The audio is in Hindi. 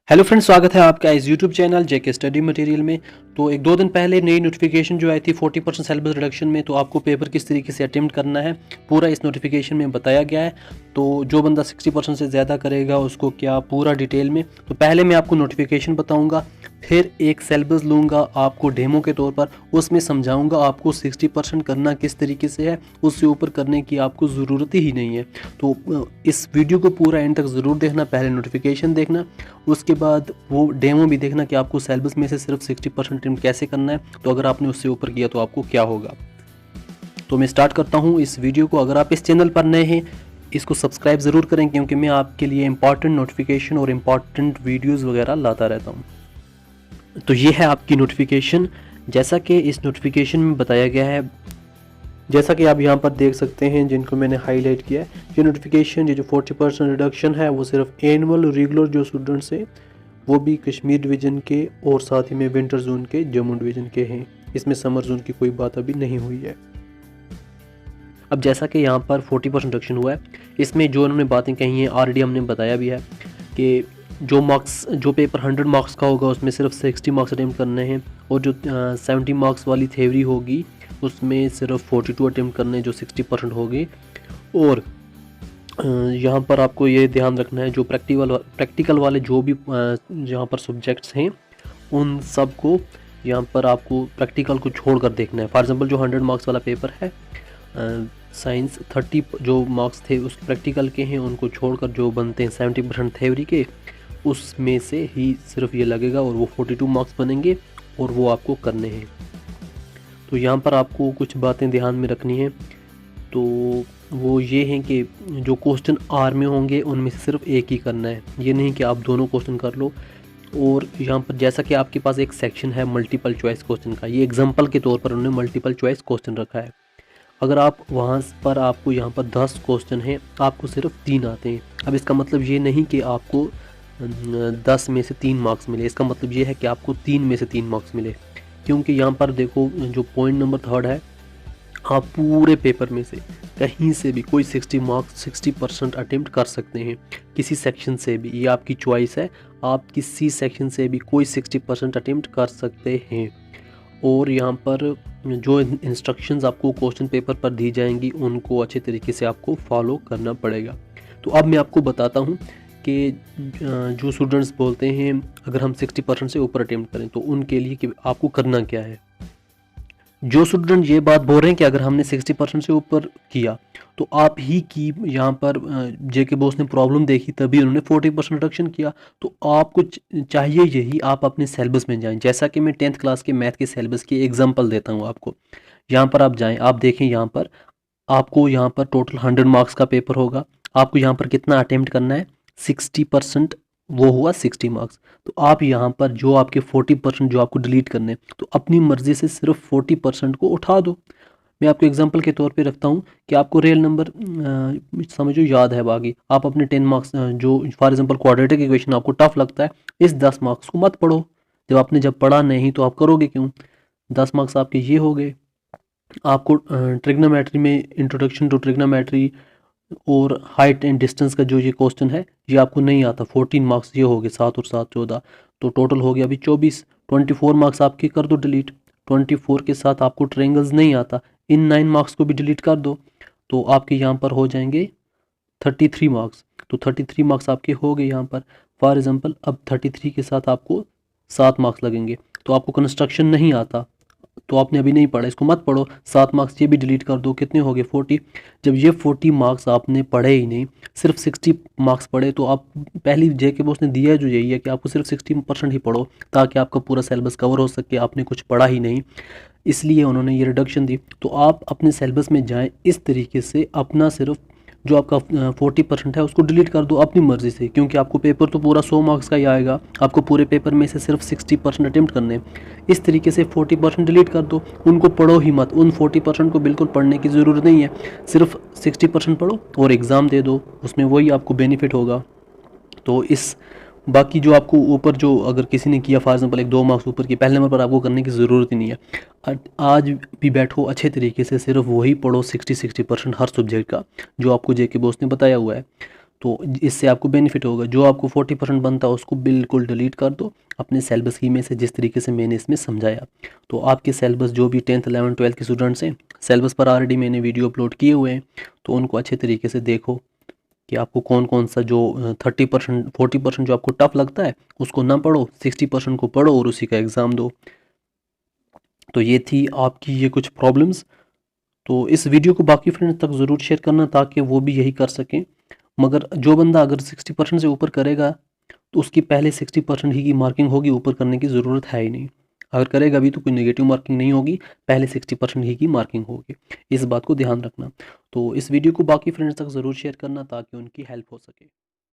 हेलो फ्रेंड्स, स्वागत है आपका इस यूट्यूब चैनल जेके स्टडी मटेरियल में। तो एक दो दिन पहले नई नोटिफिकेशन जो आई थी 40% सिलेबस रिडक्शन में, तो आपको पेपर किस तरीके से अटेम्प्ट करना है पूरा इस नोटिफिकेशन में बताया गया है। तो जो बंदा 60% से ज़्यादा करेगा उसको क्या पूरा डिटेल में, तो पहले मैं आपको नोटिफिकेशन बताऊंगा, फिर एक सिलेबस लूँगा आपको डेमो के तौर पर, उसमें समझाऊंगा आपको 60% करना किस तरीके से है, उससे ऊपर करने की आपको ज़रूरत ही नहीं है। तो इस वीडियो को पूरा एंड तक ज़रूर देखना, पहले नोटिफिकेशन देखना, उसके बाद वो डेमो भी देखना कि आपको सिलेबस में से सिर्फ 60% अटेम्प्ट कैसे करना है। तो अगर आपने उससे ऊपर किया तो आपको क्या होगा। तो मैं स्टार्ट करता हूँ इस वीडियो को। अगर आप इस चैनल पर नए हैं इसको सब्सक्राइब ज़रूर करें, क्योंकि मैं आपके लिए इंपॉर्टेंट नोटिफिकेशन और इम्पॉर्टेंट वीडियोज़ वगैरह लाता रहता हूँ। तो ये है आपकी नोटिफिकेशन। जैसा कि इस नोटिफिकेशन में बताया गया है, जैसा कि आप यहाँ पर देख सकते हैं जिनको मैंने हाईलाइट किया है, ये नोटिफिकेशन, ये जो 40% रिडक्शन है वो सिर्फ एनुअल रेगुलर जो स्टूडेंट्स हैं वो भी कश्मीर डिवीज़न के और साथ ही में विंटर जोन के जम्मू डिवीज़न के हैं। इसमें समर जोन की कोई बात अभी नहीं हुई है। अब जैसा कि यहाँ पर 40% रिडक्शन हुआ है, इसमें जो उन्होंने बातें कही हैं ऑलरेडी हमने बताया भी है कि जो पेपर 100 मार्क्स का होगा उसमें सिर्फ 60 मार्क्स अटेम्प्ट करने हैं, और जो 70 मार्क्स वाली थ्योरी होगी उसमें सिर्फ 42 अटेम्प्ट करने जो 60% होगी। और यहाँ पर आपको ये ध्यान रखना है जो प्रैक्टिकल वाले जो भी यहाँ पर सब्जेक्ट्स हैं उन सब को यहाँ पर आपको प्रैक्टिकल को छोड़कर देखना है। फॉर एग्जांपल जो 100 मार्क्स वाला पेपर है, साइंस 30 जो मार्क्स थे उस प्रैक्टिकल के हैं, उनको छोड़कर जो बनते हैं 70% थ्योरी के, उसमें से ही सिर्फ ये लगेगा और वो 42 मार्क्स बनेंगे और वो आपको करने हैं। तो यहाँ पर आपको कुछ बातें ध्यान में रखनी है। तो वो ये हैं कि जो क्वेश्चन आर में होंगे उनमें से सिर्फ एक ही करना है, ये नहीं कि आप दोनों क्वेश्चन कर लो। और यहाँ पर जैसा कि आपके पास एक सेक्शन है मल्टीपल चॉइस क्वेश्चन का, ये एग्जांपल के तौर पर उन्होंने मल्टीपल चॉइस क्वेश्चन रखा है। अगर आप वहाँ पर आपको यहाँ पर 10 क्वेश्चन हैं, आपको सिर्फ 3 आते हैं। अब इसका मतलब ये नहीं कि आपको 10 में से 3 मार्क्स मिले, इसका मतलब ये है कि आपको 3 में से 3 मार्क्स मिले। क्योंकि यहाँ पर देखो जो पॉइंट नंबर 3 है, आप पूरे पेपर में से कहीं से भी कोई 60% अटेम्प्ट कर सकते हैं, किसी सेक्शन से भी, ये आपकी चॉइस है, आप किसी सेक्शन से भी कोई 60% अटेम्प्ट कर सकते हैं। और यहाँ पर जो इंस्ट्रक्शंस आपको क्वेश्चन पेपर पर दी जाएंगी उनको अच्छे तरीके से आपको फॉलो करना पड़ेगा। तो अब मैं आपको बताता हूँ कि जो स्टूडेंट्स बोलते हैं अगर हम 60% से ऊपर अटेम्प्ट करें तो उनके लिए कि आपको करना क्या है। जो स्टूडेंट ये बात बोल रहे हैं कि अगर हमने 60% से ऊपर किया तो आप ही की यहाँ पर जेके बॉस ने प्रॉब्लम देखी तभी उन्होंने 40% रिडक्शन किया। तो आपको चाहिए यही, आप अपने सिलेबस में जाएं। जैसा कि मैं 10th क्लास के मैथ के सिलेबस की एग्जांपल देता हूँ आपको। यहाँ पर आप जाएं, आप देखें यहाँ पर आपको यहाँ पर टोटल 100 मार्क्स का पेपर होगा, आपको यहाँ पर कितना अटेम्प्ट करना है, 60%, वो हुआ 60 मार्क्स। तो आप यहाँ पर जो आपके 40% जो आपको डिलीट करने, तो अपनी मर्ज़ी से सिर्फ 40% को उठा दो। मैं आपको एग्जांपल के तौर पे रखता हूँ कि आपको रियल नंबर समझो याद है, बाकी आप अपने 10 मार्क्स जो फॉर एग्जांपल क्वाड्रेटिक इक्वेशन आपको टफ लगता है, इस 10 मार्क्स को मत पढ़ो। जब पढ़ा नहीं तो आप करोगे क्यों। 10 मार्क्स आपके ये हो गए। आपको ट्रिग्नोमेट्री में इंट्रोडक्शन टू ट्रिग्नोमेट्री और हाइट एंड डिस्टेंस का जो ये क्वेश्चन है ये आपको नहीं आता, 14 मार्क्स ये हो गए, 7 और 7 14, तो टोटल हो गया अभी 24। 24 मार्क्स आपके कर दो डिलीट। 24 के साथ आपको ट्रायंगल्स नहीं आता, इन 9 मार्क्स को भी डिलीट कर दो, तो आपके यहाँ पर हो जाएंगे 33 मार्क्स। तो 33 मार्क्स आपके हो गए यहाँ पर। फॉर एग्जांपल अब 33 के साथ आपको 7 मार्क्स लगेंगे, तो आपको कंस्ट्रक्शन नहीं आता तो आपने अभी नहीं पढ़ा, इसको मत पढ़ो, 7 मार्क्स ये भी डिलीट कर दो, कितने हो गए 40। जब ये 40 मार्क्स आपने पढ़े ही नहीं, सिर्फ 60 मार्क्स पढ़े, तो आप पहली जेके बॉस ने दिया जो यही है कि आपको सिर्फ 60% ही पढ़ो ताकि आपका पूरा सिलेबस कवर हो सके। आपने कुछ पढ़ा ही नहीं, इसलिए उन्होंने ये रिडक्शन दी। तो आप अपने सिलेबस में जाएँ, इस तरीके से अपना सिर्फ जो आपका 40% है उसको डिलीट कर दो अपनी मर्ज़ी से, क्योंकि आपको पेपर तो पूरा 100 मार्क्स का ही आएगा, आपको पूरे पेपर में से सिर्फ 60% अटेम्प्ट करने हैं। इस तरीके से 40% डिलीट कर दो, उनको पढ़ो ही मत, उन 40% को बिल्कुल पढ़ने की ज़रूरत नहीं है, सिर्फ 60% पढ़ो और एग्ज़ाम दे दो, उसमें वही आपको बेनिफिट होगा। तो इस बाकी जो आपको ऊपर जो अगर किसी ने किया फॉर एग्जांपल 1-2 मार्क्स ऊपर की, पहले नंबर पर आपको करने की ज़रूरत ही नहीं है। आज भी बैठो अच्छे तरीके से, सिर्फ वही पढ़ो 60% हर सब्जेक्ट का जो आपको जेके बॉस ने बताया हुआ है। तो इससे आपको बेनिफिट होगा। जो आपको 40% बनता है उसको बिल्कुल डिलीट कर दो अपने सिलेबस की में से, जिस तरीके से मैंने इसमें समझाया। तो आपके सिलेबस जो भी 10th 11th 12th के स्टूडेंट्स हैं, सिलेबस पर ऑलरेडी मैंने वीडियो अपलोड किए हुए हैं, तो उनको अच्छे तरीके से देखो कि आपको कौन कौन सा जो 30% 40% जो आपको टफ लगता है उसको ना पढ़ो, 60% को पढ़ो और उसी का एग्ज़ाम दो। तो ये थी आपकी ये कुछ प्रॉब्लम्स। तो इस वीडियो को बाकी फ्रेंड्स तक ज़रूर शेयर करना ताकि वो भी यही कर सकें। मगर जो बंदा अगर 60% से ऊपर करेगा तो उसकी पहले 60% ही की मार्किंग होगी, ऊपर करने की ज़रूरत है ही नहीं। अगर करेगा भी तो कोई नेगेटिव मार्किंग नहीं होगी, पहले 60% ही की मार्किंग होगी। इस बात को ध्यान रखना। तो इस वीडियो को बाकी फ्रेंड्स तक ज़रूर शेयर करना ताकि उनकी हेल्प हो सके।